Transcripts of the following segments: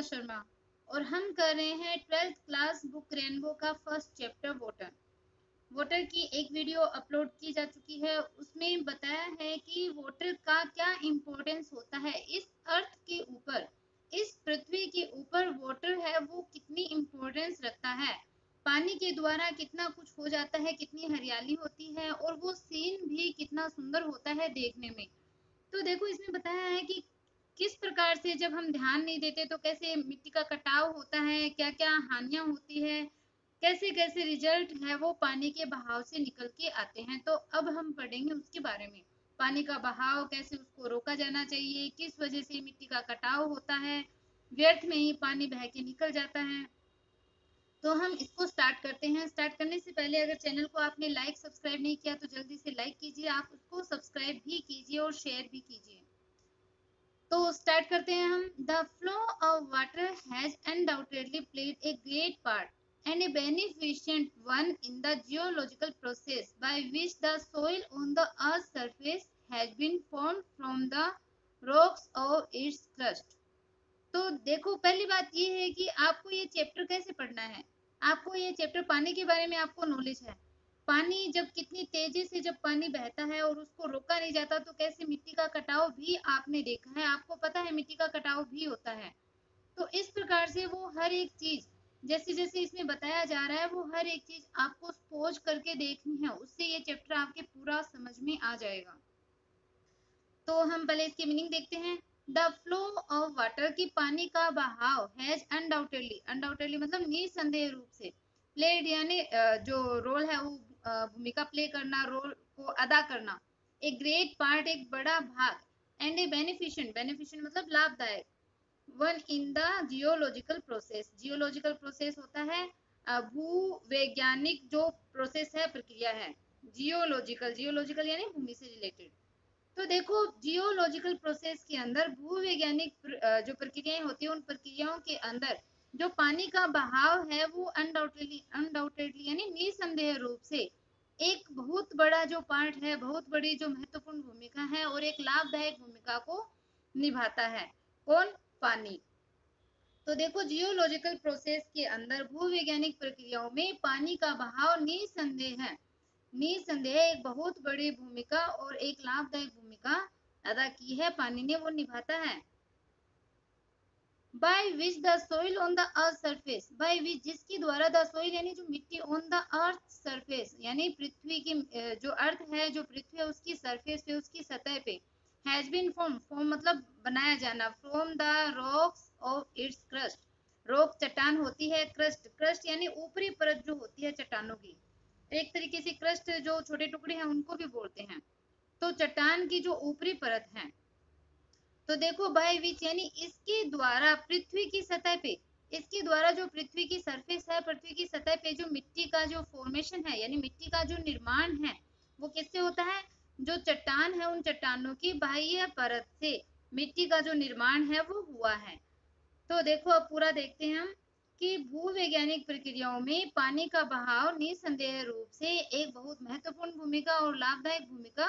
शर्मा और हम कर रहे हैं 12th क्लास बुक रेनबो का फर्स्ट चैप्टर वाटर। वाटर की एक वीडियो अपलोड की जा चुकी है, उसमें बताया है कि वाटर का क्या इम्पोर्टेंस होता है इस अर्थ के ऊपर, इस पृथ्वी के ऊपर वाटर है वो कितनी इम्पोर्टेंस रखता है, पानी के द्वारा कितना कुछ हो जाता है, कितनी हरियाली होती है और वो सीन भी कितना सुंदर होता है देखने में। तो देखो इसमें बताया है कि किस प्रकार से जब हम ध्यान नहीं देते तो कैसे मिट्टी का कटाव होता है, क्या क्या हानियां होती है, कैसे कैसे रिजल्ट है वो पानी के बहाव से निकल के आते हैं। तो अब हम पढ़ेंगे उसके बारे में, पानी का बहाव कैसे उसको रोका जाना चाहिए, किस वजह से मिट्टी का कटाव होता है, व्यर्थ में ही पानी बह के निकल जाता है। तो हम इसको स्टार्ट करते हैं। स्टार्ट करने से पहले अगर चैनल को आपने लाइक सब्सक्राइब नहीं किया तो जल्दी से लाइक कीजिए, आप उसको सब्सक्राइब भी कीजिए और शेयर भी कीजिए। तो स्टार्ट करते हैं हम। The flow of water has undoubtedly played a great part and a beneficent one in the geological process by which the soil on the earth surface has been formed from the rocks of its crust. तो देखो पहली बात ये है कि आपको ये chapter कैसे पढ़ना है। आपको ये चैप्टर पानी के बारे में आपको नॉलेज है। पानी जब कितनी तेजी से जब पानी बहता है और उसको रोका नहीं जाता तो कैसे मिट्टी का कटाव भी आपने देखा है, आपको पता है मिट्टी का कटाव भी होता है। तो इस प्रकार से वो हर एक चीज जैसे जैसे इसमें बताया जा रहा है वो हर एक चीज आपको खोज करके देखनी है, उससे ये चैप्टर आपके पूरा समझ में आ जाएगा। तो हम पहले इसकी मीनिंग देखते हैं। द फ्लो ऑफ वाटर की पानी का बहाव हैज अनडाउटेडली मतलब निसंदेह रूप से प्लेड यानी जो रोल है वो भूमिका प्ले करना, रोल को अदा करना, एक ग्रेट पार्ट एक बड़ा भाग, एंड ए बेनिफिशिएंट मतलब लाभदायक one in the geological process. Geological process होता है भूवैज्ञानिक जो प्रोसेस है, प्रक्रिया है। जियोलॉजिकल जियोलॉजिकल यानी भूमि से रिलेटेड। तो देखो जियोलॉजिकल प्रोसेस के अंदर भूवैज्ञानिक जो प्रक्रियाएं होती है उन प्रक्रियाओं के अंदर जो पानी का बहाव है वो अनडाउटेडली यानी निसंदेह रूप से एक बहुत बड़ा जो पार्ट है, बहुत बड़ी जो महत्वपूर्ण भूमिका है और एक लाभदायक भूमिका को निभाता है। कौन? पानी। तो देखो जियोलॉजिकल प्रोसेस के अंदर भूवैज्ञानिक प्रक्रियाओं में पानी का बहाव निसंदेह एक बहुत बड़ी भूमिका और एक लाभदायक भूमिका अदा की है, पानी ने वो निभाता है। By which the soil on the earth surface, by which जिसके द्वारा द सोइल यानी जो मिट्टी ऑन द अर्थ सरफेस यानी पृथ्वी की जो अर्थ है, जो पृथ्वी है उसकी सरफेस पे, उसकी सतह पे, हैज बीन फॉर्म मतलब बनाया जाना, from the rocks of its crust. Rock चट्टान होती है, क्रस्ट क्रस्ट यानी ऊपरी परत जो होती है चट्टानों की, एक तरीके से क्रस्ट जो छोटे टुकड़े हैं उनको भी बोलते हैं। तो चट्टान की जो ऊपरी परत है, तो देखो बाय विच यानी इसके द्वारा पृथ्वी की सतह पे, इसके द्वारा जो पृथ्वी की सरफेस है, पृथ्वी की सतह पे जो मिट्टी का जो फॉर्मेशन है यानी मिट्टी का जो निर्माण है वो किससे होता है? जो चट्टान है उन चट्टानों की बाह्य परत से मिट्टी का जो निर्माण है वो हुआ है। तो देखो अब पूरा देखते हैं हम कि भूवैज्ञानिक प्रक्रियाओं में पानी का बहाव निसंदेह रूप से एक बहुत महत्वपूर्ण भूमिका और लाभदायक भूमिका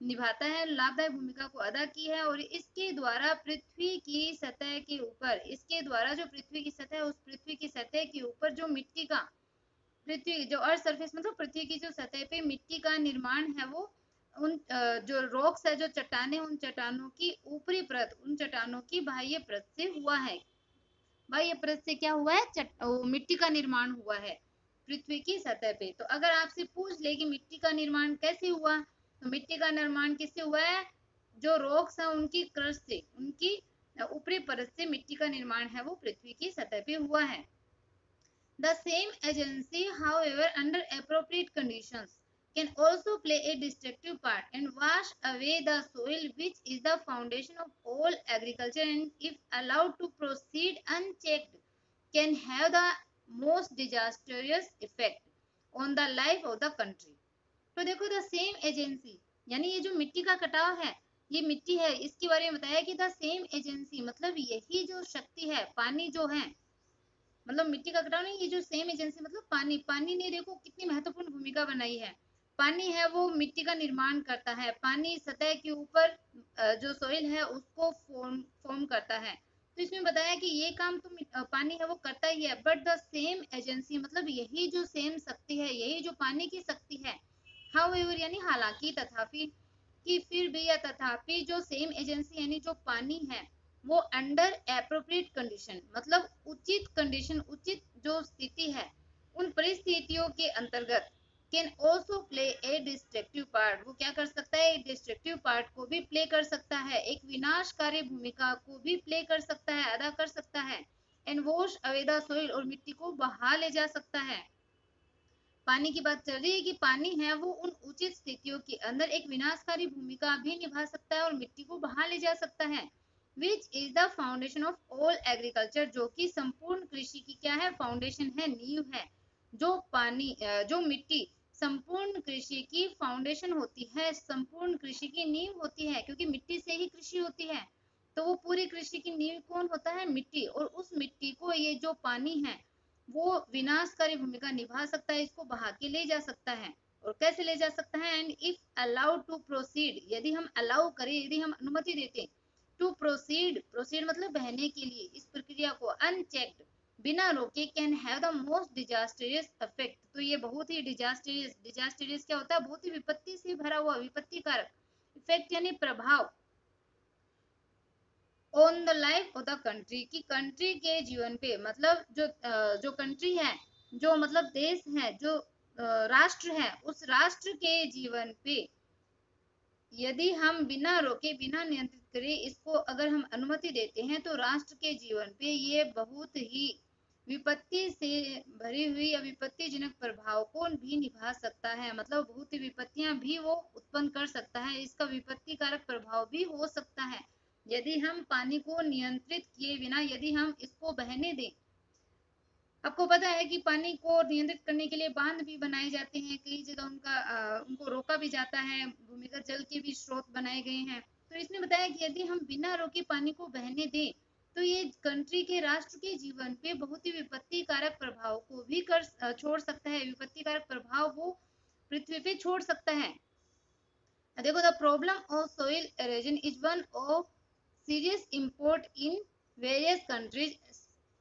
निभाता है, लाभदायक भूमिका को अदा की है। और इसके द्वारा पृथ्वी की सतह के ऊपर, इसके द्वारा जो पृथ्वी की सतह है उस पृथ्वी की सतह के ऊपर जो मिट्टी का, पृथ्वी जो अर्थ सरफेस मतलब पृथ्वी की जो सतह पे मिट्टी का निर्माण है वो उन जो रॉक्स है, जो चट्टाने, उन चट्टानों की ऊपरी परत, उन चट्टानों की बाह्य परत से हुआ है। बाह्य परत से क्या हुआ है? मिट्टी का निर्माण हुआ है पृथ्वी की सतह पे। तो अगर आपसे पूछ ले कि मिट्टी का निर्माण कैसे हुआ, तो मिट्टी का निर्माण किससे हुआ है? जो रॉक्स है उनकी क्रस्ट से, उनकी ऊपरी परत से मिट्टी का निर्माण है वो पृथ्वी की सतह पे हुआ है। The same agency, however, under appropriate conditions, can also play a destructive part and wash away the soil, which is the foundation of all agriculture, and if allowed to proceed unchecked, can have the most disastrous effect on the life of the country. तो देखो the same agency यानी ये जो मिट्टी का कटाव है, ये मिट्टी है, इसके बारे में बताया कि द सेम एजेंसी मतलब यही जो शक्ति है, पानी जो है, मतलब मिट्टी का कटाव नहीं, ये जो सेम एजेंसी मतलब पानी, पानी ने देखो कितनी महत्वपूर्ण भूमिका बनाई है। पानी है वो मिट्टी का निर्माण करता है, पानी सतह के ऊपर जो सोइल है उसको फॉर्म करता है, तो इसमें बताया कि ये काम तो पानी है वो करता ही है, बट द सेम एजेंसी, मतलब यही जो सेम शक्ति है, यही जो पानी की शक्ति है, हाउएवर यानी हालांकि, तथापि, कि फिर भी या तथापि, जो सेम एजेंसी यानी जो पानी है वो अंडर एप्रोप्रिएट कंडीशन, मतलब उचित कंडीशन, उचित जो स्थिति है उन परिस्थितियों के अंतर्गत, can also play A destructive part, वो क्या कर सकता है, डिस्ट्रक्टिव पार्ट को भी प्ले कर सकता है, एक विनाशकारी भूमिका को भी प्ले कर सकता है, अदा कर सकता है, and wash away the soil, और मिट्टी को बहा ले जा सकता है। पानी की बात चल रही है कि पानी है वो उन उचित स्थितियों के अंदर एक विनाशकारी भूमिका भी निभा सकता है और मिट्टी को बहा ले जा सकता है। Which is the foundation of all agriculture, जो कि संपूर्ण कृषि की क्या है, फाउंडेशन है, नींव है। जो पानी जो मिट्टी संपूर्ण कृषि की फाउंडेशन होती है, संपूर्ण कृषि की नींव होती है, क्योंकि मिट्टी से ही कृषि होती है। तो वो पूरी कृषि की नींव कौन होता है, मिट्टी, और उस मिट्टी को ये जो पानी है वो विनाशकारी भूमिका निभा सकता है, इसको बहा के ले जा सकता है। और कैसे ले जा सकता है, and if allowed to proceed, यदि हम अलाउ करें, यदि हम अनुमति देते, टू प्रोसीड, प्रोसीड मतलब बहने के लिए, इस प्रक्रिया को अनचेक्ड, बिना रोके, can have the most disastrous effect, तो ये बहुत ही डिजास्टरियस, डिजास्टरियस क्या होता है, बहुत ही विपत्ति से भरा हुआ, विपत्ति कारक, इफेक्ट यानी प्रभाव, on the life of the country, की कंट्री के जीवन पे, मतलब जो कंट्री है, जो मतलब देश है, जो राष्ट्र है, उस राष्ट्र के जीवन पे यदि हम बिना रोके, बिना नियंत्रित करे इसको अगर हम अनुमति देते हैं, तो राष्ट्र के जीवन पे ये बहुत ही विपत्ति से भरी हुई या विपत्तिजनक प्रभाव को भी निभा सकता है, मतलब बहुत ही विपत्तियां भी वो उत्पन्न कर सकता है, इसका विपत्ति कारक प्रभाव भी हो सकता है यदि हम पानी को नियंत्रित किए बिना, यदि हम इसको बहने दें। आपको पता है कि पानी को नियंत्रित करने के लिए बांध भी बनाए जाते हैं, कई जगह उनको रोका भी जाता है, भूमिगत जल के भी स्रोत बनाए गए हैं। तो इसने बताया कि यदि हम बिना रोके पानी को बहने दें, तो ये कंट्री के, राष्ट्र के जीवन पे बहुत ही विपत्ति कारक प्रभाव को भी छोड़ सकता है, विपत्ति कारक प्रभाव वो पृथ्वी पे छोड़ सकता है। देखो, the problem of soil halogen is one of serious import in various countries,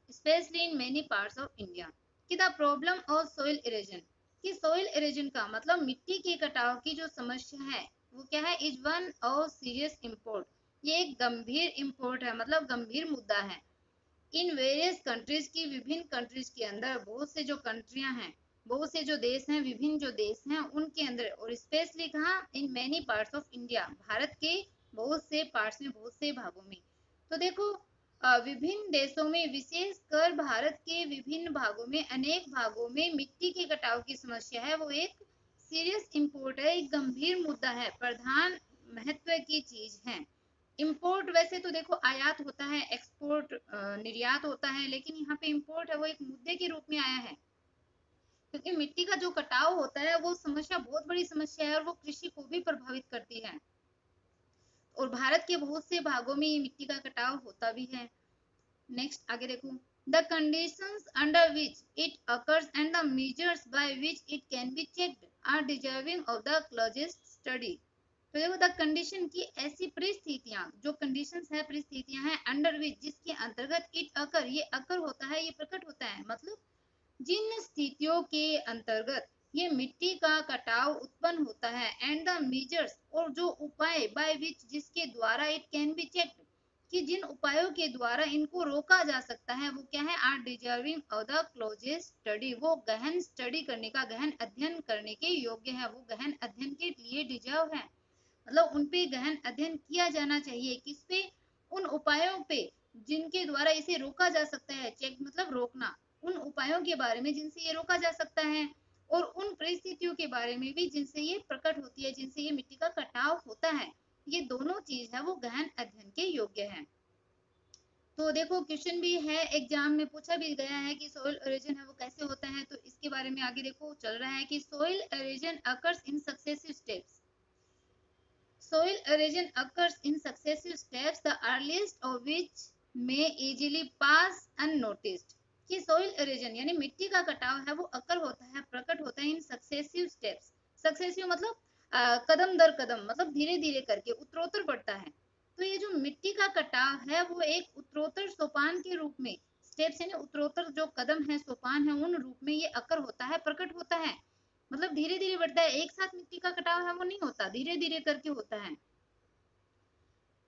especially in many parts of India, कि the problem of soil erosion, कि soil erosion का मतलब मिट्टी के कटाव की जो समस्या है वो क्या है, is one of serious import, ये एक गंभीर इम्पोर्ट है, मतलब गंभीर मुद्दा है। इन वेरियस कंट्रीज की, विभिन्न कंट्रीज के अंदर, बहुत से जो कंट्रियां हैं, बहुत से जो देश हैं, विभिन्न जो देश हैं उनके अंदर, और स्पेशली कहाँ, इन many parts of India, Bharat के बहुत से पार्ट्स में, बहुत से भागों में। तो देखो, विभिन्न देशों में, विशेषकर भारत के विभिन्न भागों में, अनेक भागों में मिट्टी के कटाव की समस्या है वो एक सीरियस इम्पोर्ट है, एक गंभीर मुद्दा है, प्रधान महत्व की चीज है। इम्पोर्ट वैसे तो देखो आयात होता है, एक्सपोर्ट निर्यात होता है, लेकिन यहाँ पे इम्पोर्ट है वो एक मुद्दे के रूप में आया है, क्योंकि मिट्टी का जो कटाव होता है वो समस्या बहुत बड़ी समस्या है और वो कृषि को भी प्रभावित करती है, और भारत के बहुत से भागों में ये मिट्टी का कटाव होता भी है। नेक्स्ट आगे देखो, the conditions under which it occurs and the measures by which it can be checked are deserving of the closest study. तो देखो, द कंडीशन की ऐसी परिस्थितियां, जो कंडीशंस है, परिस्थितियां हैं, अंडर विच जिसके अंतर्गत इट अकर, ये अकर होता है, ये प्रकट होता है, मतलब जिन स्थितियों के अंतर्गत ये मिट्टी का कटाव उत्पन्न होता है, एंड द मेजर्स, और जो उपाय, बाय विच जिसके द्वारा, इट कैन बी चेक्ड कि जिन उपायों के द्वारा इनको रोका जा सकता है, वो क्या है, are deserving of the closest study, वो गहन स्टडी करने का, गहन अध्ययन करने के योग्य है, वो गहन अध्ययन के लिए डिजर्व है, मतलब उन पे गहन अध्ययन किया जाना चाहिए, किस पे, उन उपायों पे जिनके द्वारा इसे रोका जा सकता है, चेक मतलब रोकना, उन उपायों के बारे में जिनसे ये रोका जा सकता है, और उन परिस्थितियों के बारे में भी जिनसे ये प्रकट होती है, जिनसे ये मिट्टी का कटाव होता है, ये दोनों चीज है वो गहन अध्ययन के योग्य है। तो देखो, क्वेश्चन भी है, एग्जाम में पूछा भी गया है कि सोइल एरोजन है वो कैसे होता है, तो इसके बारे में आगे देखो चल रहा है कि soil halogen occurs in successive steps, soil erosion occurs in successive steps, the earliest of which may easily pass unnoticed, कि soil erosion यानी मिट्टी का कटाव है वो अकर होता है, प्रकट होता है इन सक्सेसिव स्टेप्स, सक्सेसिव मतलब कदम दर कदम, मतलब धीरे धीरे करके उत्तरोत्तर बढ़ता है, तो ये जो मिट्टी का कटाव है वो एक उत्तरोत्तर सोपान के रूप में, स्टेप्स यानी उत्तरोत्तर जो कदम है, सोपान है, उन रूप में ये अकर होता है, प्रकट होता है। मतलब धीरे धीरे बढ़ता है, एक साथ मिट्टी का कटाव है वो नहीं होता, धीरे धीरे करके होता है।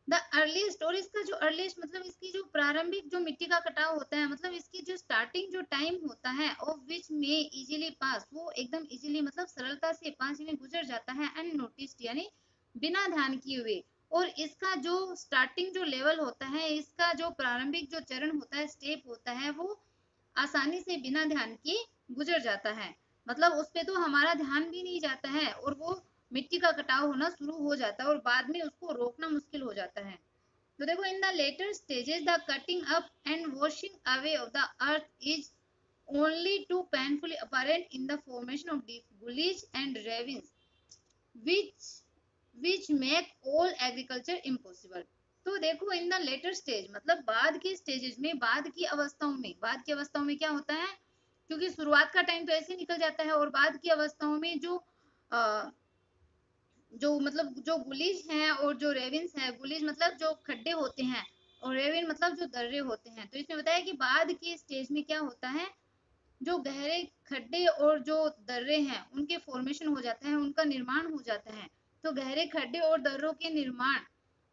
द अर्लीस्ट, और इसका जो अर्लीस्ट मतलब इसकी जो प्रारंभिक जो मिट्टी का कटाव होता है, मतलब इसकी जो स्टार्टिंग जो टाइम होता है, ऑफ विच में इजीली पास, वो एकदम इजीली मतलब सरलता से पास में गुजर जाता है, अननोटिस्ड यानी बिना ध्यान किए हुए। और इसका जो स्टार्टिंग जो लेवल होता है, इसका जो प्रारंभिक जो चरण होता है, स्टेप होता है, वो आसानी से बिना ध्यान के गुजर जाता है। मतलब उस पे तो हमारा ध्यान भी नहीं जाता है और वो मिट्टी का कटाव होना शुरू हो जाता है और बाद में उसको रोकना मुश्किल हो जाता है। तो देखो, in the later stages the cutting up and washing away of the earth is only too painfully apparent in the formation of deep gullies and ravines, which which make all agriculture impossible। तो देखो, in the later stage मतलब बाद के stages में, बाद की अवस्थाओं में, बाद की अवस्थाओं में क्या होता है, क्योंकि शुरुआत का टाइम तो ऐसे निकल जाता है, और बाद की अवस्थाओं में जो मतलब जो गुलीज हैं और जो रेविन्स है, गुलीज मतलब जो खड्डे होते हैं और रेविन मतलब जो दर्रे होते हैं। तो इसमें बताया कि बाद के स्टेज में क्या होता है, जो गहरे खड्डे और जो दर्रे हैं उनके फॉर्मेशन हो जाता है, उनका निर्माण हो जाता है। तो गहरे खड्डे और दर्रों के निर्माण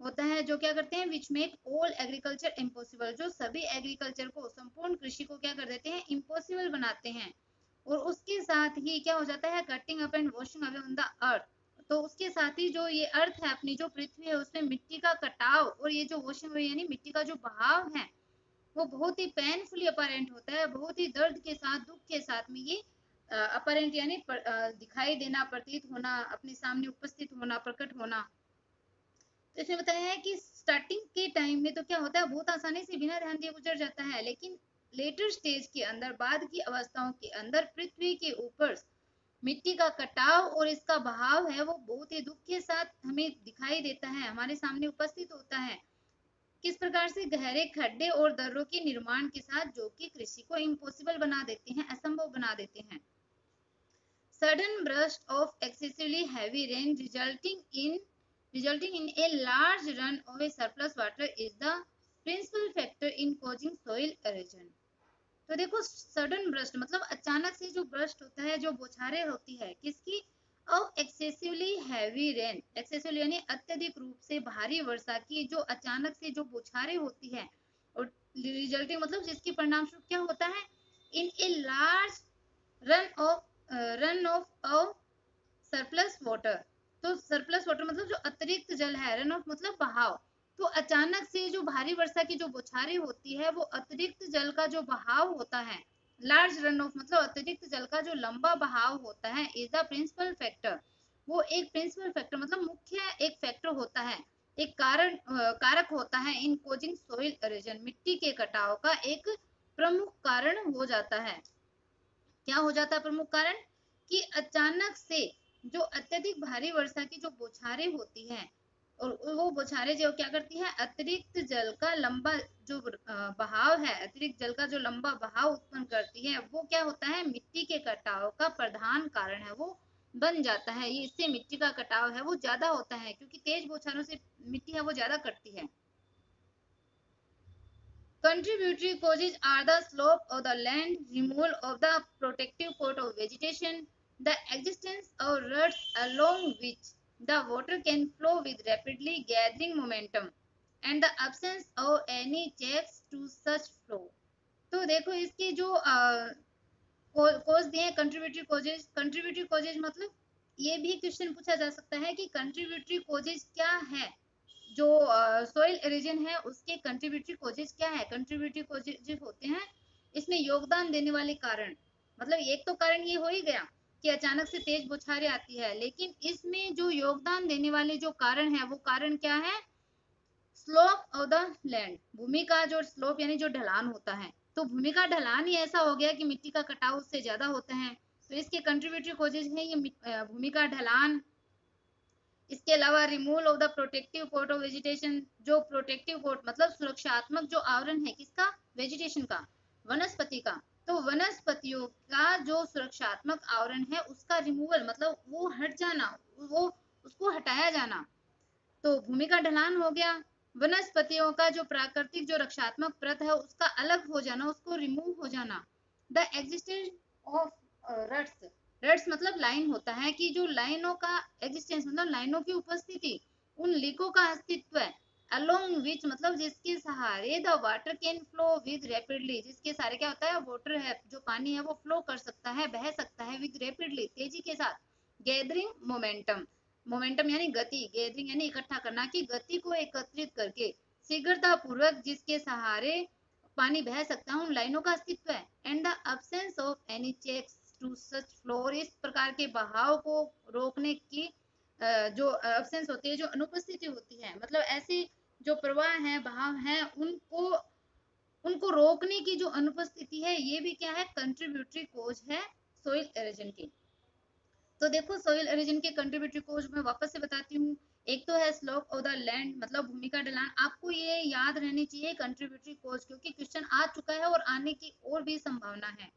होता है जो क्या करते हैं, which make all agriculture impossible, जो सभी एग्रीकल्चर को, संपूर्ण कृषि को क्या कर देते हैं, इम्पॉसिबल बनाते हैं। और उसके साथ ही क्या हो जाता है, cutting up and washing away on the अर्थ। तो उसके साथ ही जो ये अर्थ है, अपनी जो पृथ्वी है, उसमें मिट्टी का कटाव और ये जो वॉशिंग अवे यानी मिट्टी का जो बहाव है, वो बहुत ही पेनफुली अपरेंट होता है, बहुत ही दर्द के साथ, दुख के साथ में ये अपरेंट यानी दिखाई देना, प्रतीत होना, अपने सामने उपस्थित होना, प्रकट होना। तो इसमें बताया है कि स्टार्टिंग के टाइम में तो क्या होता है, बहुत आसानी से बिना ध्यान दिए गुजर जाता है, लेकिन लेटर स्टेज के अंदर, बाद की अवस्थाओं के अंदर पृथ्वी के ऊपर मिट्टी का कटाव और इसका बहाव है, वो बहुत ही दुख के साथ हमें दिखाई देता है, हमारे सामने उपस्थित होता है। किस प्रकार से, गहरे खड्डे और दर्रों के निर्माण के साथ, जो कि कृषि को इम्पॉसिबल बना देते हैं, असंभव बना देते हैं। Sudden burst of excessively heavy rain resulting in a large run of a surplus water is the principal factor in causing soil erosion। तो देखो, सडन ब्रस्ट मतलब अचानक से जो ब्रस्ट होता है, जो बौछारें होती है, किसकी, of excessively heavy rain, excessively यानी अत्यधिक रूप से भारी वर्षा की, जो अचानक से जो बौछारें होती है, और रिजल्टिंग मतलब जिसके परिणाम स्वरूप क्या होता है, in a large run of surplus water. तो सरप्लस वाटर मतलब जो अतिरिक्त जल है, रन ऑफ मतलब बहाव। तो अचानक से जो भारी वर्षा की जो बौछारें होती है, वो अतिरिक्त जल का जो बहाव होता है, लार्ज रन ऑफ मतलब अतिरिक्त जल का जो लंबा बहाव होता है, इज द प्रिंसिपल फैक्टर। वो एक प्रिंसिपल फैक्टर मतलब मुख्य एक फैक्टर होता है, एक कारक होता है, इन कोजिंग सोइल एरोजन, मिट्टी के कटाव का एक प्रमुख कारण हो जाता है। क्या हो जाता है प्रमुख कारण, कि अचानक से जो अत्यधिक भारी वर्षा की जो बौछारें होती हैं, और वो बौछारें जो क्या करती है, अतिरिक्त जल का लंबा जो बहाव है, अतिरिक्त जल का जो लंबा बहाव उत्पन्न करती है, वो क्या होता है, मिट्टी के कटाव का प्रधान कारण है, वो बन जाता है। ये इससे मिट्टी का कटाव है वो ज्यादा होता है, क्योंकि तेज बौछारों से मिट्टी है वो ज्यादा कटती है। Contributory causes are the slope of the land, removal of the protective coat of vegetation, the existence of ruts along which the water can flow with rapidly gathering momentum, and the absence of any checks to such flow। तो देखो, इसके जो कोज दिए हैं, contributory causes मतलब ये भी question पूछा जा सकता है कि कंट्रीब्यूटरी कोजेज क्या है, जो सोइल एरोजन है उसके कंट्रीब्यूटरी कोजेज क्या है। कंट्रीब्यूटरी कोजेज होते हैं इसमें योगदान देने वाले कारण, मतलब एक तो कारण ये हो ही गया कि अचानक से तेज बौछारें आती है, लेकिन इसमें जो योगदान देने वाले जो कारण है, वो कारण क्या है, स्लोप ऑफ द लैंड, भूमि का जो स्लोप यानी जो ढलान होता है, तो भूमि का ढलान ही ऐसा हो गया कि मिट्टी का कटाव उससे ज्यादा होता है, तो इसके कंट्रीब्यूटरी कोजेज है ये भूमि का ढलान। इसके अलावा removal of the protective coat of vegetation, जो प्रोटेक्टिव कोट मतलब सुरक्षात्मक जो आवरण है, किसका, वेजिटेशन का, वनस्पति का। तो वनस्पतियों का जो सुरक्षात्मक आवरण है उसका रिमूवल मतलब वो हट जाना, वो उसको हटाया जाना। तो भूमि का ढलान हो गया, वनस्पतियों का जो प्राकृतिक जो रक्षात्मक परत है उसका अलग हो जाना, उसको रिमूव हो जाना। द एग्जिस्टेंस ऑफ रट्स, रट्स मतलब लाइन होता है कि जो लाइनों का एग्जिस्टेंस मतलब लाइनों की उपस्थिति, उन लीकों का अस्तित्व है। अलोंग विच मतलब जिसके सहारे the water can flow with rapidly, जिसके सहारे क्या होता है, वाटर है जो पानी है वो फ्लो कर सकता है, बह सकता है विद रैपिडली तेजी के साथ। गैदरिंग मोमेंटम, मोमेंटम यानी गति, गैदरिंग यानी इकट्ठा करना, की गति को एकत्रित करके शीघ्रता पूर्वक जिसके सहारे पानी बह सकता है, उन लाइनों का अस्तित्व है। And the absence of any checks to such flow, इस प्रकार के बहाव को रोकने की जो अब्सेंस होती है, जो अनुपस्थिति होती है, मतलब ऐसी जो प्रवाह है, बहाव है, उनको उनको रोकने की जो अनुपस्थिति है, ये भी क्या है, कंट्रीब्यूटरी कोज है सोइल एरोजन की। तो देखो सोइल एरोजन के कंट्रीब्यूटरी कोज मैं वापस से बताती हूँ। एक तो है स्लोप ऑफ द लैंड मतलब भूमि का ढलान, आपको ये याद रहनी चाहिए कंट्रीब्यूटरी कोज, क्योंकि क्वेश्चन आ चुका है और आने की और भी संभावना है।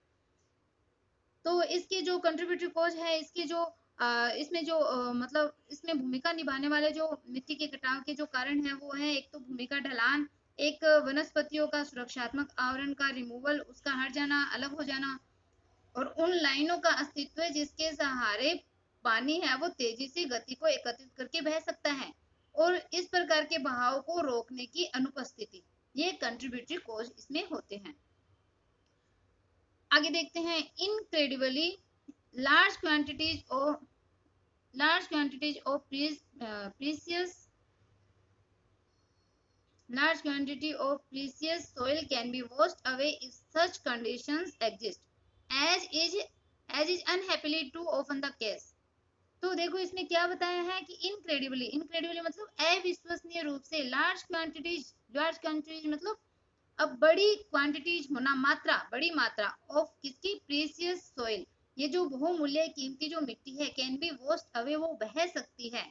तो इसके जो कंट्रीब्यूटरी कोज है, इसके जो इसमें जो मतलब इसमें भूमिका निभाने वाले जो मिट्टी के कटाव के जो कारण है वो है, एक तो भूमि का ढलान, एक वनस्पतियों का सुरक्षात्मक आवरण का रिमूवल, उसका हट जाना, अलग हो जाना, और उन लाइनों का अस्तित्व जिसके सहारे पानी है वो तेजी से गति को एकत्रित करके बह सकता है, और इस प्रकार के बहाव को रोकने की अनुपस्थिति, ये कंट्रीब्यूटरी कोज इसमें होते हैं। आगे देखते हैं, incredibly large quantities of precious large quantity of precious soil can be washed away if such conditions exist, as is unhappily too often the case। तो देखो इसमें क्या बताया है कि इनक्रेडिबली, इनक्रेडिबली मतलब अविश्वसनीय रूप से, लार्ज क्वांटिटीज मतलब अब बड़ी क्वांटिटीज होना, मात्रा, बड़ी मात्रा ऑफ किसकी, प्रीसियस सॉइल, ये जो बहुमूल्य कीमती जो मिट्टी है, कैन बी वॉश्ड अवे वो बह सकती है,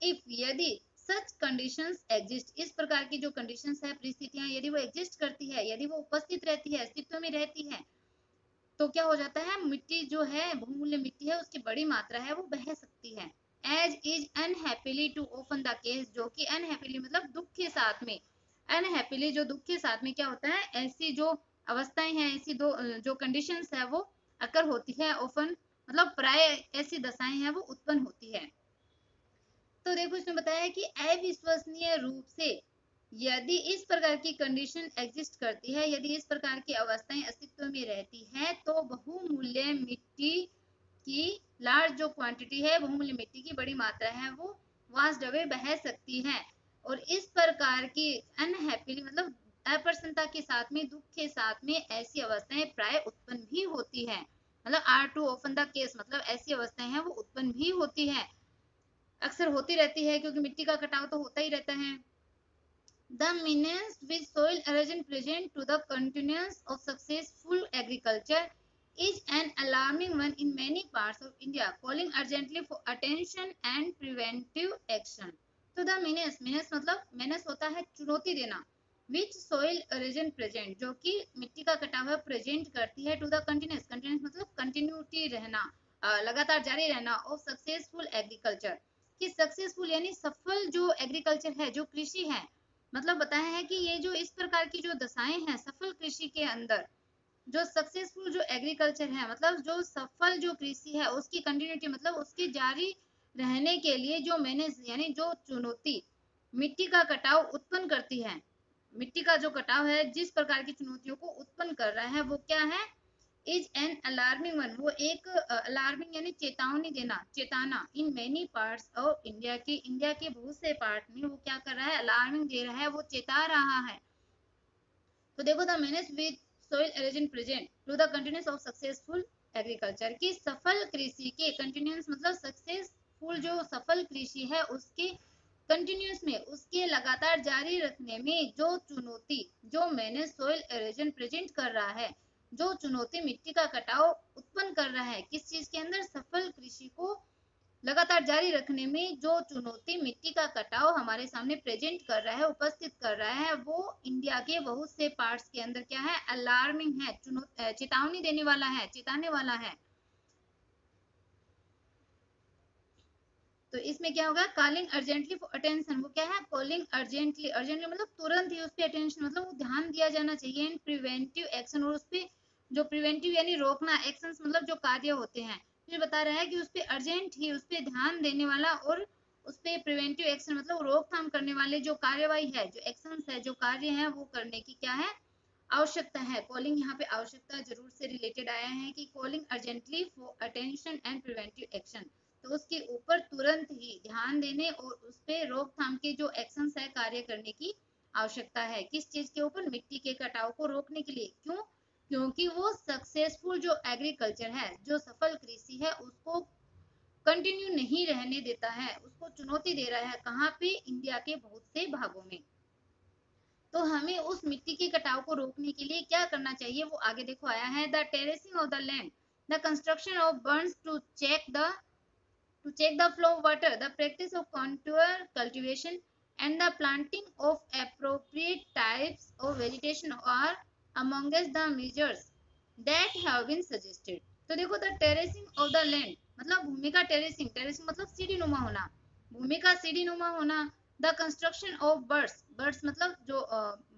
इफ यदि सच कंडीशंस एग्जिस्ट, इस प्रकार की जो कंडीशंस है, परिस्थितियां यदि वो एग्जिस्ट करती है, यदि वो उपस्थित रहती है, अस्तित्व में रहती है, तो क्या हो जाता है, मिट्टी जो है बहुमूल्य मिट्टी है उसकी बड़ी मात्रा है वो बह सकती है। As is unhappily to open the case, जो कि अनहैप्पीली मतलब दुख के साथ में, अनहैप्पीली जो दुख के साथ में क्या होता है, ऐसी जो अवस्थाएं हैं, ऐसी दो जो कंडीशंस है वो अकर होती है, ओपन मतलब प्राय ऐसी दशाएं हैं वो उत्पन्न होती है। तो देखो इसमें बताया है कि अविश्वसनीय रूप से यदि इस प्रकार की कंडीशन एग्जिस्ट करती है, यदि इस प्रकार की अवस्थाएं अस्तित्व में रहती है, तो बहुमूल्य मिट्टी की लार्ज जो क्वांटिटी है, बहुमूल्य मिट्टी की बड़ी मात्रा है वो वास्ट अवे बह सकती है, और इस प्रकार की अनहैप्पीली मतलब अप्रसन्नता के साथ में, दुख के साथ में ऐसी अवस्थाएं प्राय उत्पन्न भी होती है, मतलब are to open the case मतलब ऐसी अवस्थाएं हैं वो उत्पन्न भी होती है, अक्सर होती रहती है, क्योंकि मिट्टी का कटाव तो होता ही रहता है। The menace which soil erosion present to the continuance of successful agriculture is an alarming one in many parts of India, calling urgently for attention and preventive action। तो the menace मतलब menace होता है चुनौती देना, which soil erosion present जो कि मिट्टी का कटाव है present करती है to the continuous, continuous मतलब continuity रहना, लगातार जारी रहना of successful agriculture, कि सक्सेसफुल यानी सफल जो एग्रीकल्चर है, जो कृषि है, मतलब बताया है कि ये जो इस प्रकार की जो दशाएं हैं सफल कृषि के अंदर, जो सक्सेसफुल जो एग्रीकल्चर है मतलब जो सफल जो कृषि है उसकी कंटिन्यूटी मतलब उसकी जारी रहने के लिए जो मैंने यानी जो चुनौती मिट्टी का कटाव उत्पन्न करती है, मिट्टी का जो कटाव है जिस प्रकार की चुनौतियों को उत्पन्न कर रहा है वो क्या है, इज एन अलार्मिंग वन, वो एक अलार्मिंग यानी चेतावनी देना, चेताना, in many parts of India की, इंडिया के बहुत से पार्ट में वो क्या कर रहा है, अलार्मिंग दे रहा है, वो चेता रहा है। तो देखो the menace with soil erosion present to the continuous of successful agriculture, की सफल कृषि के कंटिन्यूस मतलब सक्सेसफुल जो सफल कृषि है उसके कंटिन्यूस में, उसके लगातार जारी रखने में जो चुनौती, जो मैंने सोइल एरोजन प्रेजेंट कर रहा है, जो चुनौती मिट्टी का कटाव उत्पन्न कर रहा है, किस चीज के अंदर, सफल कृषि को लगातार जारी रखने में जो चुनौती मिट्टी का कटाव हमारे सामने प्रेजेंट कर रहा है, उपस्थित कर रहा है, वो इंडिया के बहुत से पार्ट्स के अंदर क्या है, अलार्मिंग है, चेतावनी देने वाला है, चेताने वाला है। तो इसमें क्या होगा, कॉलिंग अर्जेंटली फॉर अटेंशन, वो क्या है, कॉलिंग अर्जेंटली, अर्जेंटली मतलब तुरंत ही उस पर अटेंशन मतलब वो ध्यान दिया जाना चाहिए। इन प्रिवेंटिव एक्शन, और उस पर जो प्रिवेंटिव यानी रोकना, एक्शंस मतलब जो कार्य होते हैं, फिर बता रहा है कि उस पर अर्जेंट ही उस पर ध्यान देने वाला, और उस पर प्रिवेंटिव एक्शन मतलब रोकथाम करने वाले जो कार्यवाही है, जो एक्शंस है, जो कार्य है, वो करने की क्या है, आवश्यकता है। कॉलिंग यहाँ पे आवश्यकता जरूर से रिलेटेड आया है कि calling urgently for attention and preventive action, तो उसके ऊपर तुरंत ही ध्यान देने और उस पे रोकथाम के जो एक्शंस है, कार्य करने की आवश्यकता है। किस चीज के ऊपर, मिट्टी के कटाव को रोकने के लिए। क्यों, क्योंकि वो सक्सेसफुल जो एग्रीकल्चर है, जो सफल कृषि है, उसको कंटिन्यू नहीं रहने देता है, उसको चुनौती दे रहा है। कहाँ पे, इंडिया के बहुत से भागों में। तो हमें उस मिट्टी के कटाव को रोकने के लिए क्या करना चाहिए, वो आगे देखो आया है। The terracing of the land, the construction of bunds to check the flow of water, the practice of contour cultivation, and the planting of appropriate types of vegetation are amongst the measures that have been suggested. तो देखो, the terracing of the land मतलब भूमि का terracing, terracing मतलब सीढ़ी नुमा होना, भूमि का सीढ़ी नुमा होना। The construction of birds, birds मतलब जो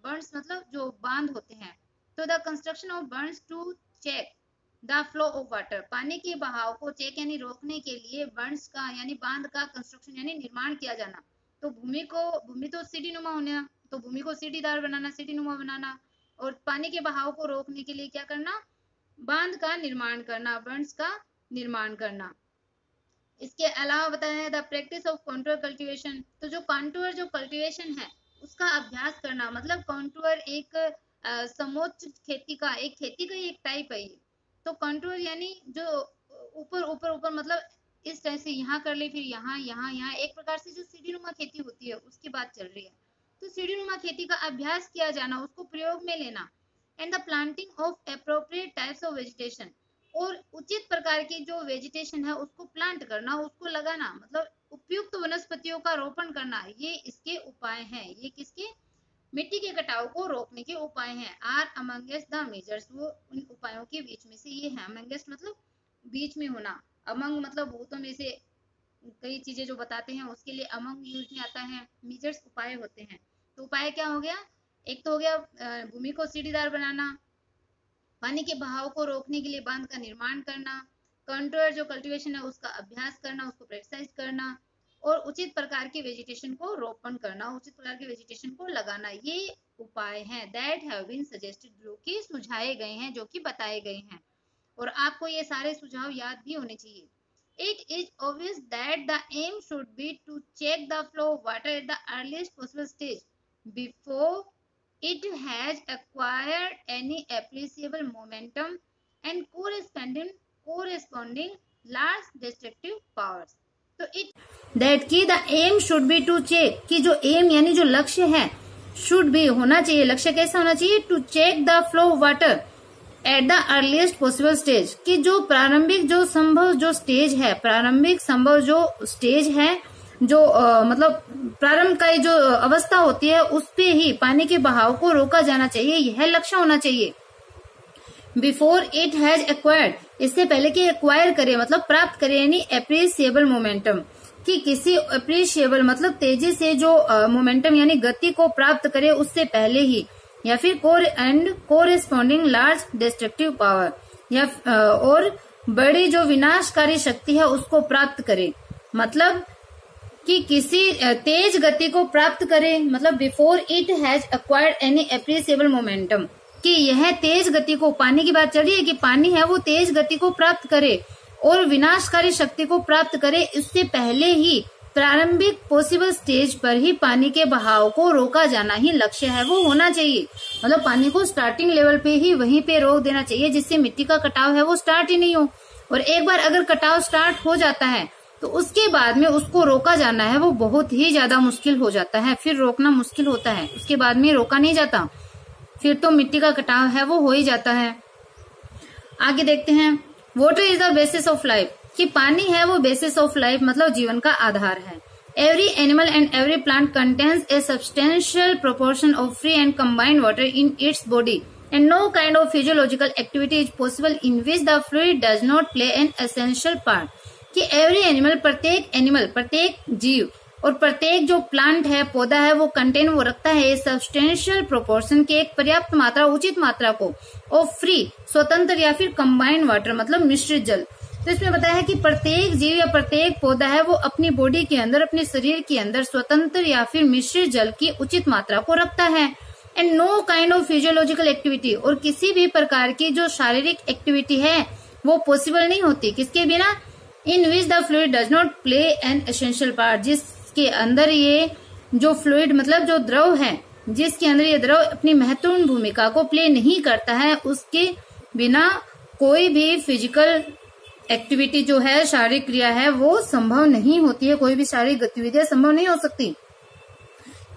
बर्ड्स मतलब जो बांध होते हैं, तो the construction of birds to check the flow of water, पानी के बहाव को चेक यानी रोकने के लिए बर्ड्स का यानी बांध का कंस्ट्रक्शन यानी निर्माण किया जाना। तो भूमि तो सीढ़ी नुमा होना, तो भूमि को सीढ़ीदार बनाना, सीढ़ी नुमा बनाना, और पानी के बहाव को रोकने के लिए क्या करना, बांध का निर्माण करना, बर्ड्स का निर्माण करना। इसके अलावा बताया है the practice of contour cultivation, तो जो कॉन्टूर जो कल्टीवेशन है उसका अभ्यास करना, मतलब कॉन्टूर एक समोच्च खेती का एक एक टाइप है। तो कॉन्टूर यानी जो ऊपर ऊपर ऊपर मतलब इस तरह से यहाँ कर ले, फिर यहाँ यहाँ यहाँ, एक प्रकार से जो सीढ़ीनुमा खेती होती है उसकी बात चल रही है। तो सीढ़ीनुमा खेती का अभ्यास किया जाना, उसको प्रयोग में लेना। And the planting of appropriate types of vegetation, और उचित प्रकार की जो वेजिटेशन है उसको प्लांट करना, उसको लगाना, मतलब उपयुक्त वनस्पतियों का रोपण करना। ये इसके उपाय हैं, ये किसके, मिट्टी के कटाव को रोकने के उपाय हैं। आर अमंगेस्ट द मेजर्स, वो उन उपायों के बीच में से ये है। अमंगेस्ट मतलब बीच में होना, अमंग मतलब बहुतों में से कई चीजें जो बताते हैं उसके लिए अमंग यूज में आता है। मेजर्स उपाय होते हैं। तो उपाय क्या हो गया, एक तो हो गया भूमि को सीढ़ीदार बनाना, पानी के बहाव को रोकने के लिए बांध का निर्माण करना, कंट्रोल जो कल्टीवेशन है उसका अभ्यास करना, उसको प्रैक्टिस करना, और उचित प्रकार की वेजिटेशन को रोपण करना, उचित प्रकार की वेजिटेशन को लगाना। ये उपाय हैं दैट हैव बीन सजेस्टेड, जो कि सुझाए गए हैं, जो कि बताए गए हैं, और आपको ये सारे सुझाव याद भी होने चाहिए। It is obvious that the aim should be to check the flow of water at the earliest possible stage before it has acquired any appreciable momentum and corresponding large destructive powers. तो that की the aim should be to check, कि जो aim यानी जो लक्ष्य है, should be होना चाहिए, लक्ष्य कैसा होना चाहिए, to check the flow of water at the earliest possible stage, कि जो प्रारंभिक जो संभव जो स्टेज है, प्रारंभिक संभव जो स्टेज है, जो मतलब प्रारंभ का जो अवस्था होती है उस पे ही पानी के बहाव को रोका जाना चाहिए, यह लक्ष्य होना चाहिए। बिफोर इट हैज एक्वायर्ड, इससे पहले कि एक्वायर करे मतलब प्राप्त करे, यानी एप्रिसिएबल मोमेंटम, कि किसी एप्रिसिएबल मतलब तेजी से जो मोमेंटम यानी गति को प्राप्त करे उससे पहले ही, या फिर कोरेस्पॉन्डिंग लार्ज डिस्ट्रक्टिव पावर, या और बड़ी जो विनाशकारी शक्ति है उसको प्राप्त करे, मतलब कि किसी तेज गति को प्राप्त करे, मतलब before it has acquired any appreciable momentum, कि यह तेज गति को, पानी की बात चल रही है कि पानी है वो तेज गति को प्राप्त करे और विनाशकारी शक्ति को प्राप्त करे, इससे पहले ही प्रारंभिक पॉसिबल स्टेज पर ही पानी के बहाव को रोका जाना ही लक्ष्य है, वो होना चाहिए। मतलब पानी को स्टार्टिंग लेवल पे ही वहीं पे रोक देना चाहिए, जिससे मिट्टी का कटाव है वो स्टार्ट ही नहीं हो। और एक बार अगर कटाव स्टार्ट हो जाता है तो उसके बाद में उसको रोका जाना है वो बहुत ही ज्यादा मुश्किल हो जाता है, फिर रोकना मुश्किल होता है, उसके बाद में रोका नहीं जाता, फिर तो मिट्टी का कटाव है वो हो ही जाता है। आगे देखते हैं, water is the basis of life, कि पानी है वो बेसिस ऑफ लाइफ मतलब जीवन का आधार है। Every animal and every plant contains A substantial proportion of free and combined water in its body and know kind of physiological activity is possible in which the fluid does not play an essential part, कि every animal, प्रत्येक जीव और प्रत्येक जो plant है, पौधा है, वो कंटेन, वो रखता है सब्सटेंशियल प्रोपोर्शन के एक पर्याप्त मात्रा, उचित मात्रा को ऑफ फ्री, स्वतंत्र या फिर कंबाइंड वाटर मतलब मिश्रित जल। तो इसमें बताया है कि प्रत्येक जीव या प्रत्येक पौधा है वो अपनी बॉडी के अंदर, अपने शरीर के अंदर स्वतंत्र या फिर मिश्रित जल की उचित मात्रा को रखता है। And know kind of physiological activity, और किसी भी प्रकार की जो शारीरिक एक्टिविटी है वो पॉसिबल नहीं होती किसके बिना, in which the fluid does not play an essential part, जिसके अंदर ये जो फ्लूइड मतलब जो द्रव है, जिसके अंदर ये द्रव अपनी महत्वपूर्ण भूमिका को प्ले नहीं करता है, उसके बिना कोई भी फिजिकल एक्टिविटी जो है, शारीरिक क्रिया है, वो संभव नहीं होती है। कोई भी शारीरिक गतिविधियां संभव नहीं हो सकती,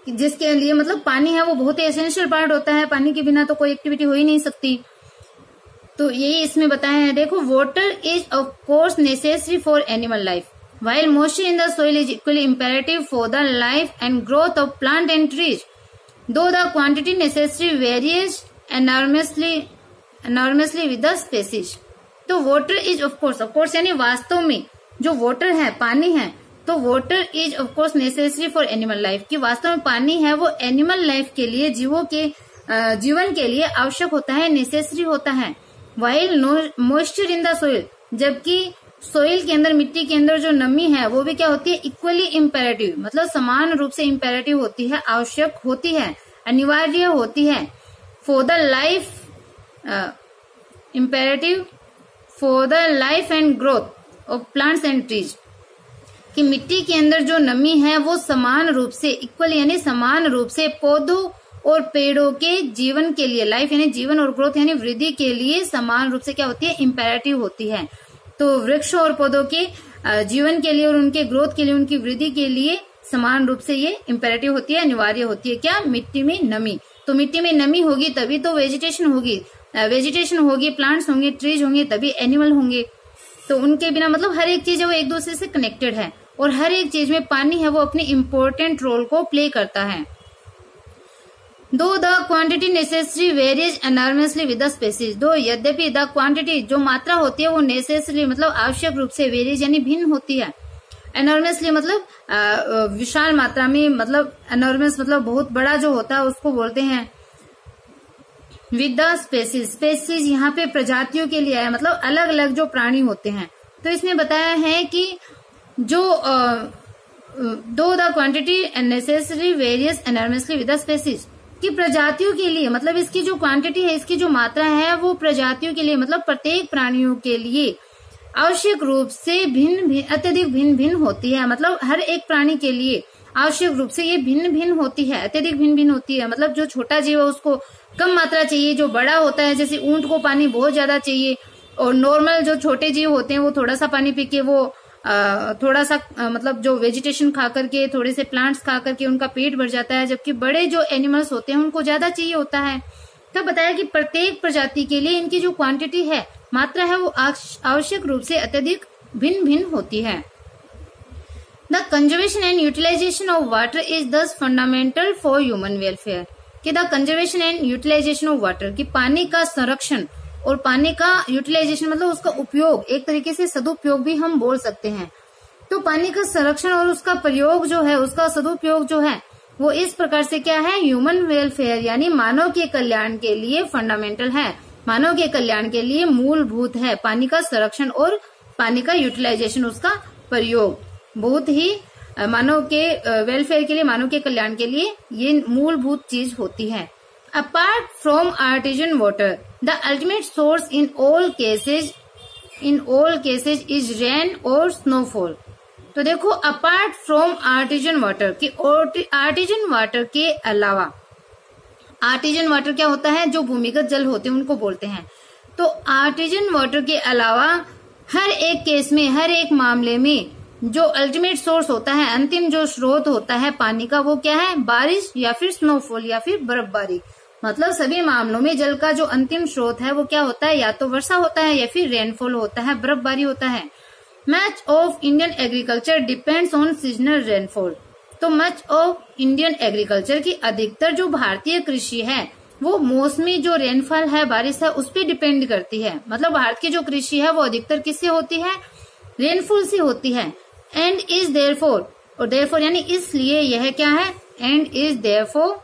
जिसके लिए मतलब पानी है वो बहुत ही एसेंशियल पार्ट होता है, पानी के बिना तो कोई एक्टिविटी हो ही नहीं सकती। तो यही इसमें बताया है। देखो, water is of course necessary for animal life, while moisture in the soil is equally imperative for the life and growth of plant and trees, though the quantity necessary varies enormously with the species. तो water is of course यानी वास्तव में जो water है, पानी है, तो water is of course necessary for animal life, कि वास्तव में पानी है वो एनिमल लाइफ के लिए, जीवों के जीवन के लिए आवश्यक होता है, नेसेसरी होता है। while moisture in the soil, जबकि सोइल के अंदर, मिट्टी के अंदर जो नमी है वो भी क्या होती है, इक्वली इम्पेरेटिव, मतलब समान रूप से इम्पेरेटिव होती है, आवश्यक होती है, अनिवार्य होती है। For the life, imperative for the life and growth of plants and trees, कि मिट्टी के अंदर जो नमी है वो समान रूप से, इक्वली यानी समान रूप से पौधों और पेड़ों के जीवन के लिए, लाइफ यानी जीवन और ग्रोथ यानी वृद्धि के लिए समान रूप से क्या होती है, इम्पेरेटिव होती है। तो वृक्षों और पौधों के जीवन के लिए और उनके ग्रोथ के लिए, उनकी वृद्धि के लिए समान रूप से ये इम्पेरेटिव होती है, अनिवार्य होती है। क्या, मिट्टी में नमी। तो मिट्टी में नमी होगी तभी तो वेजिटेशन होगी, प्लांट्स होंगे, ट्रीज होंगे, तभी एनिमल होंगे। तो उनके बिना मतलब हर एक चीज है वो एक दूसरे से कनेक्टेड है, और हर एक चीज में पानी है वो अपनी इम्पोर्टेंट रोल को प्ले करता है। दो the quantity necessary varies enormously with the species, दो यद्यपि द क्वांटिटी जो मात्रा होती है वो नेसेसरी मतलब आवश्यक रूप से, वेरीज यानी भिन्न होती है, एनॉर्मसली मतलब विशाल मात्रा में, मतलब एनॉर्मस मतलब बहुत बड़ा जो होता है उसको बोलते हैं। विद द स्पेसीज, स्पेसीज यहाँ पे प्रजातियों के लिए है, मतलब अलग अलग जो प्राणी होते हैं। तो इसमें बताया है कि जो दो the quantity necessary various enormously with the species, कि प्रजातियों के लिए मतलब इसकी जो क्वांटिटी है, इसकी जो मात्रा है वो प्रजातियों के लिए मतलब प्रत्येक प्राणियों के लिए आवश्यक रूप से अत्यधिक भिन्न होती है। मतलब हर एक प्राणी के लिए आवश्यक रूप से ये भिन्न होती है, अत्यधिक भिन्न होती है। मतलब जो छोटा जीव है उसको कम मात्रा चाहिए, जो बड़ा होता है जैसे ऊंट को पानी बहुत ज्यादा चाहिए, और नॉर्मल जो छोटे जीव होते हैं वो थोड़ा सा पानी पी के वो थोड़ा सा मतलब जो वेजिटेशन खा करके, थोड़े से प्लांट्स खा करके उनका पेट भर जाता है, जबकि बड़े जो एनिमल्स होते हैं उनको ज्यादा चाहिए होता है। तो बताया कि प्रत्येक प्रजाति के लिए इनकी जो क्वांटिटी है, मात्रा है, वो आवश्यक रूप से अत्यधिक भिन्न होती है। The conservation and utilisation of water is thus fundamental for human welfare, कि the conservation and utilisation of water, कि पानी का संरक्षण और पानी का यूटिलाइजेशन मतलब उसका उपयोग, एक तरीके से सदुपयोग भी हम बोल सकते हैं। तो पानी का संरक्षण और उसका प्रयोग जो है, उसका सदुपयोग जो है वो इस प्रकार से क्या है, ह्यूमन वेलफेयर यानी मानव के कल्याण के लिए फंडामेंटल है, मानव के कल्याण के लिए मूलभूत है। पानी का संरक्षण और पानी का यूटिलाइजेशन, उसका प्रयोग बहुत ही मानव के वेलफेयर के लिए, मानव के कल्याण के लिए ये मूलभूत चीज होती है। Apart from artesian water, the ultimate source in all cases is rain or snowfall. तो देखो, अपार्ट फ्रॉम आर्टिजन वाटर, कि आर्टिजन वाटर के अलावा, आर्टिजन वाटर क्या होता है, जो भूमिगत जल होते हैं उनको बोलते हैं। तो आर्टिजन वाटर के अलावा हर एक केस में, हर एक मामले में जो अल्टीमेट सोर्स होता है, अंतिम जो स्रोत होता है पानी का, वो क्या है, बारिश या फिर स्नोफॉल या फिर बर्फबारी। मतलब सभी मामलों में जल का जो अंतिम स्रोत है वो क्या होता है, या तो वर्षा होता है या फिर रेनफॉल होता है, बर्फबारी होता है। Much of Indian agriculture depends on seasonal rainfall. तो मच ऑफ इंडियन एग्रीकल्चर की अधिकतर जो भारतीय कृषि है वो मौसमी जो रेनफॉल है, बारिश है, उस पर डिपेंड करती है। मतलब भारत की जो कृषि है वो अधिकतर किससे होती है, रेनफॉल सी होती है। एंड इज देयरफॉर, और देयरफॉर यानी इसलिए यह क्या है, and is therefore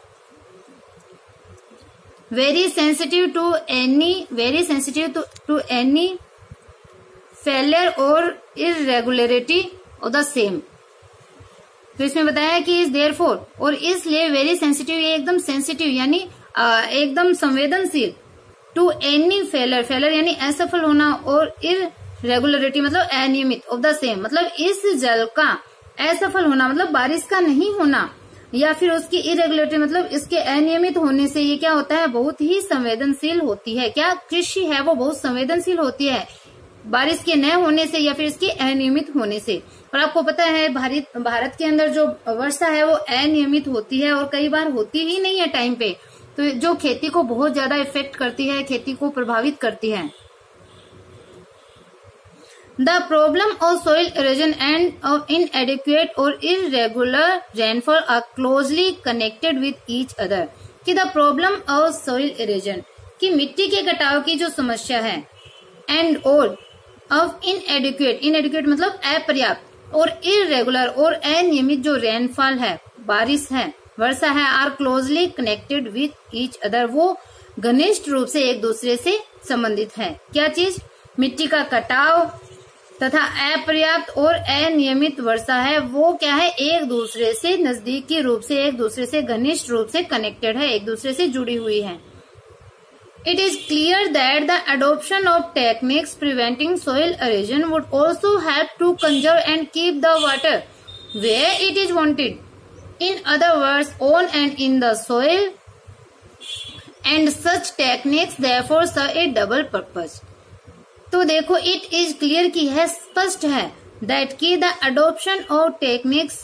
very sensitive to any failure or irregularity of the same. तो इसमें बताया कि इज देयरफॉर और इसलिए वेरी सेंसिटिव, ये एकदम सेंसिटिव यानी एकदम संवेदनशील, टू एनी फेलियर यानी असफल होना, और इरेगुलरिटी मतलब अनियमित, ऑफ द सेम मतलब इस जल का असफल होना मतलब बारिश का नहीं होना, या फिर उसकी इरेगुलरिटी मतलब इसके अनियमित होने से ये क्या होता है, बहुत ही संवेदनशील होती है। क्या कृषि है वो बहुत संवेदनशील होती है बारिश के न होने से या फिर इसके अनियमित होने से। और आपको पता है भारत के अंदर जो वर्षा है वो अनियमित होती है और कई बार होती ही नहीं है टाइम पे, तो जो खेती को बहुत ज्यादा इफेक्ट करती है, खेती को प्रभावित करती है। The problem of soil erosion and of inadequate or irregular rainfall are closely connected with each other। कि the problem of soil erosion कि मिट्टी के कटाव की जो समस्या है, and और of inadequate मतलब अपर्याप्त, और irregular और अनियमित जो रेनफॉल है, बारिश है, वर्षा है, are closely connected with each other, वो घनिष्ठ रूप से एक दूसरे से संबंधित है। क्या चीज, मिट्टी का कटाव तथा अपर्याप्त और अनियमित वर्षा है, वो क्या है, एक दूसरे से नजदीकी रूप से, एक दूसरे से घनिष्ठ रूप से कनेक्टेड है, एक दूसरे से जुड़ी हुई है। It is clear that the adoption of techniques preventing soil erosion would also help to conserve and keep the water where it is wanted. In other words, on and in the soil, and such techniques therefore serve a double purpose। तो देखो, it is clear की है, स्पष्ट है, that की the adoption of techniques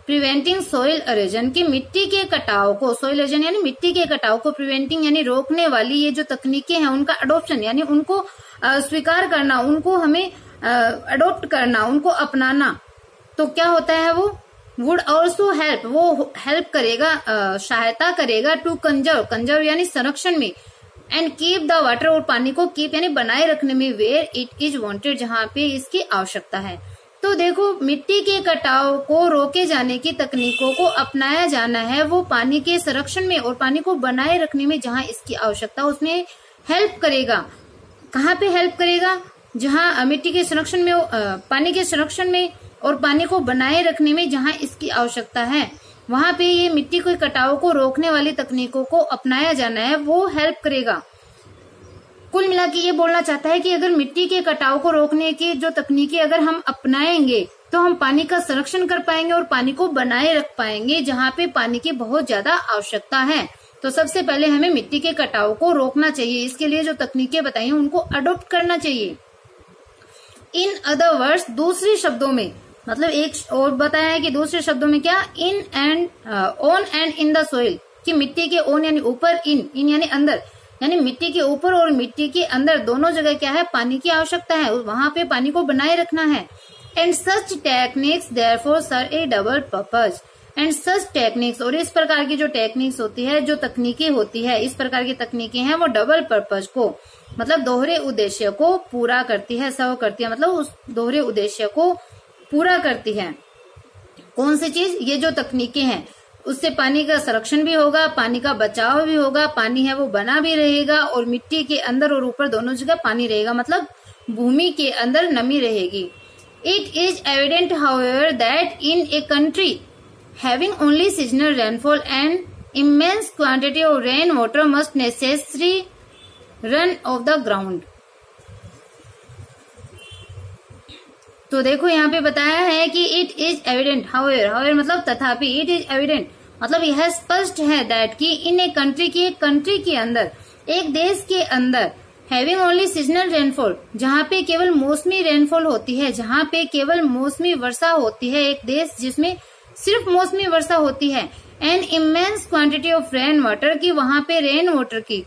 preventing soil erosion की मिट्टी के कटाव को, सॉइल इरोजन यानी मिट्टी के कटाव को, प्रिवेंटिंग यानी रोकने वाली ये जो तकनीकें हैं उनका अडोप्शन यानी उनको स्वीकार करना, उनको हमें अडोप्ट करना, उनको अपनाना, तो क्या होता है वो वुड ऑल्सो हेल्प, वो हेल्प करेगा, सहायता करेगा, टू कंजर्व यानी संरक्षण में, एंड कीप द वाटर और पानी को कीप यानी बनाए रखने में, वेयर इट इज वांटेड जहां पे इसकी आवश्यकता है। तो देखो, मिट्टी के कटाव को रोके जाने की तकनीकों को अपनाया जाना है, वो पानी के संरक्षण में और पानी को बनाए रखने में जहां इसकी आवश्यकता, उसमें हेल्प करेगा। कहाँ पे हेल्प करेगा, जहां मिट्टी के संरक्षण में, पानी के संरक्षण में और पानी को बनाए रखने में जहां इसकी आवश्यकता है, वहां पे ये मिट्टी के कटाव को रोकने वाली तकनीकों को अपनाया जाना है, वो हेल्प करेगा। कुल मिला के ये बोलना चाहता है कि अगर मिट्टी के कटाव को रोकने की जो तकनीकें अगर हम अपनाएंगे तो हम पानी का संरक्षण कर पाएंगे और पानी को बनाए रख पाएंगे जहां पे पानी की बहुत ज्यादा आवश्यकता है। तो सबसे पहले हमें मिट्टी के कटाव को रोकना चाहिए, इसके लिए जो तकनीकें बताई हैं उनको अडॉप्ट करना चाहिए। इन अदर वर्ड्स, दूसरे शब्दों में, मतलब एक और बताया है कि दूसरे शब्दों में क्या, in and on and in the soil, कि मिट्टी के ऑन यानी ऊपर, इन यानी अंदर, यानी मिट्टी के ऊपर और मिट्टी के अंदर दोनों जगह क्या है, पानी की आवश्यकता है, वहां पे पानी को बनाए रखना है। And such techniques therefore serve a double purpose, and such techniques, और इस प्रकार की जो टेक्निक्स होती है, जो तकनीकें होती है, इस प्रकार की तकनीकें हैं, वो डबल पर्पज को मतलब दोहरे उद्देश्य को पूरा करती है, सर्व करती है, मतलब उस दोहरे उद्देश्य को पूरा करती है। कौन सी चीज, ये जो तकनीकें हैं, उससे पानी का संरक्षण भी होगा, पानी का बचाव भी होगा, पानी है वो बना भी रहेगा, और मिट्टी के अंदर और ऊपर दोनों जगह पानी रहेगा, मतलब भूमि के अंदर नमी रहेगी। It is evident however that in a country having only seasonal rainfall and immense quantity of rain water must necessary run of the ground. तो देखो यहाँ पे बताया है कि इट इज एविडेंट हाउएवर मतलब तथापि, इट इज एविडेंट मतलब यह स्पष्ट है, दैट कि इन ए कंट्री की, एक कंट्री के अंदर, एक देश के अंदर, हैविंग ओनली सीजनल रेनफॉल, जहाँ पे केवल मौसमी रेनफॉल होती है, जहाँ पे केवल मौसमी वर्षा होती है, एक देश जिसमें सिर्फ मौसमी वर्षा होती है, and immense quantity of rain water की, वहां पे रेन वाटर की,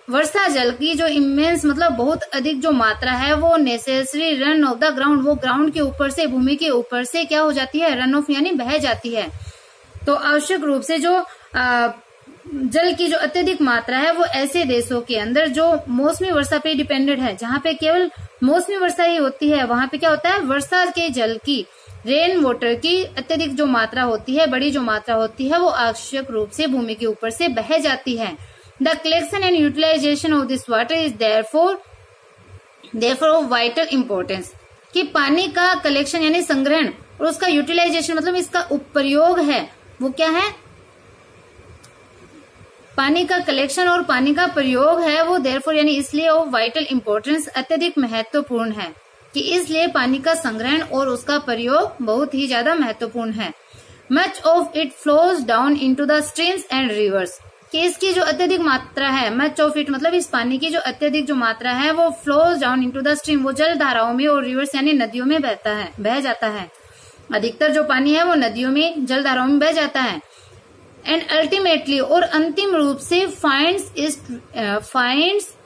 वर्षा जल की जो इमेंस मतलब बहुत अधिक जो मात्रा है, वो necessary run of the ground, वो ग्राउंड के ऊपर से, भूमि के ऊपर से क्या हो जाती है, रन ऑफ यानी बह जाती है। तो आवश्यक रूप से जो जल की जो अत्यधिक मात्रा है, वो ऐसे देशों के अंदर जो मौसमी वर्षा पे डिपेंडेंट है, जहाँ पे केवल मौसमी वर्षा ही होती है, वहां पे क्या होता है, वर्षा के जल की, रेन वाटर की अत्यधिक जो मात्रा होती है, बड़ी जो मात्रा होती है, वो आवश्यक रूप से भूमि के ऊपर से बह जाती है। The collection and utilisation of this water is therefore of vital importance, कि पानी का कलेक्शन यानी संग्रहण और उसका यूटिलाइजेशन मतलब इसका उपयोग है, वो क्या है, पानी का कलेक्शन और पानी का प्रयोग है, वो देयरफॉर यानी इसलिए ऑफ वाइटल इम्पोर्टेंस अत्यधिक महत्वपूर्ण है, कि इसलिए पानी का संग्रहण और उसका प्रयोग बहुत ही ज्यादा महत्वपूर्ण है। Much of it flows down into the streams and reverse, कि इसकी जो अत्यधिक मात्रा है, मच ऑफ इट मतलब इस पानी की जो अत्यधिक जो मात्रा है वो flows down into the stream, वो जल धाराओं में और रिवर्स यानी नदियों में बह जाता है। अधिकतर जो पानी है वो नदियों में, जल धाराओं में बह जाता है। एंड अल्टीमेटली और अंतिम रूप से finds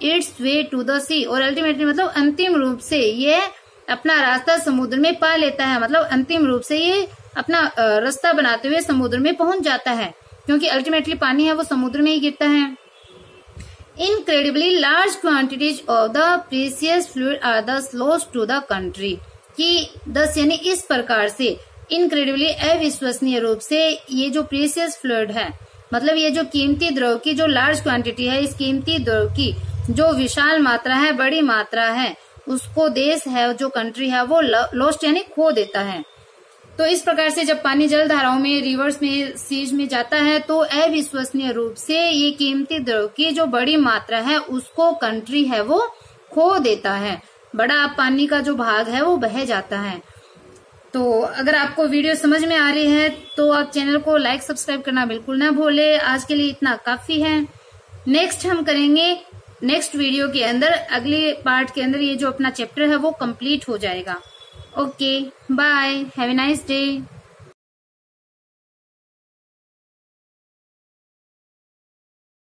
its way to the sea, और अल्टीमेटली मतलब अंतिम रूप से ये अपना रास्ता समुद्र में पा लेता है, मतलब अंतिम रूप से ये अपना रास्ता बनाते हुए समुद्र में पहुंच जाता है, क्योंकि अल्टीमेटली पानी है वो समुद्र में ही गिरता है। Incredibly large quantities of the precious fluid are thus lost to the country, कि 10 यानी इस प्रकार से इनक्रेडिबली अविश्वसनीय रूप से ये जो प्रीसियस फ्लूइड है, मतलब ये जो कीमती द्रव की जो लार्ज क्वांटिटी है, इस कीमती द्रव की जो विशाल मात्रा है, बड़ी मात्रा है, उसको देश है जो कंट्री है वो लॉस्ट यानी खो देता है। तो इस प्रकार से जब पानी जल धाराओं में, रिवर्स में, सीज में जाता है तो अविश्वसनीय रूप से ये कीमती द्रव की जो बड़ी मात्रा है उसको कंट्री है वो खो देता है, बड़ा पानी का जो भाग है वो बह जाता है। तो अगर आपको वीडियो समझ में आ रही है तो आप चैनल को लाइक सब्सक्राइब करना बिल्कुल ना भूले। आज के लिए इतना काफी है। नेक्स्ट हम करेंगे, नेक्स्ट वीडियो के अंदर, अगले पार्ट के अंदर ये जो अपना चैप्टर है वो कंप्लीट हो जाएगा। Okay, bye, have a nice day.